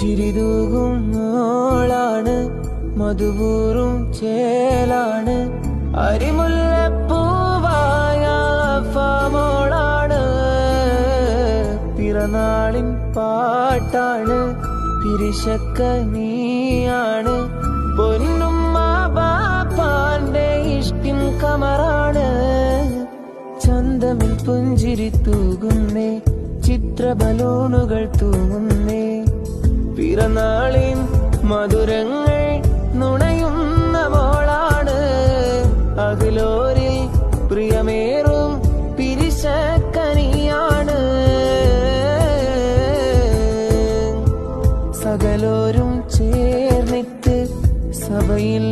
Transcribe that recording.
ചിരിതൂകും മോളാണ്, മധുപൂറും ചേലാണ്, അരിമുല്ലപ്പൂവായ മോളാണ്. പിറന്നാളിൻ പാട്ടാണ്, പിരിശക്കനിയാണ്, പൊന്നുമ്മ ബാപ്പാന്റെ ഇഷ്കിൻ കമറാണ്. ചന്തമിൽ പുഞ്ചിരി തൂകുന്നേ, ചിത്ര ബലൂണുകൾ തൂങ്ങുന്നേ, പിറന്നാളിൻ മധുരങ്ങൾ നുണയുന്ന മോളാണ്. അഖിലോരിൽ പ്രിയമേറും പിരിശക്കനിയാണ്. സകലോരും ചേർന്നിട്ട് സഭയിൽ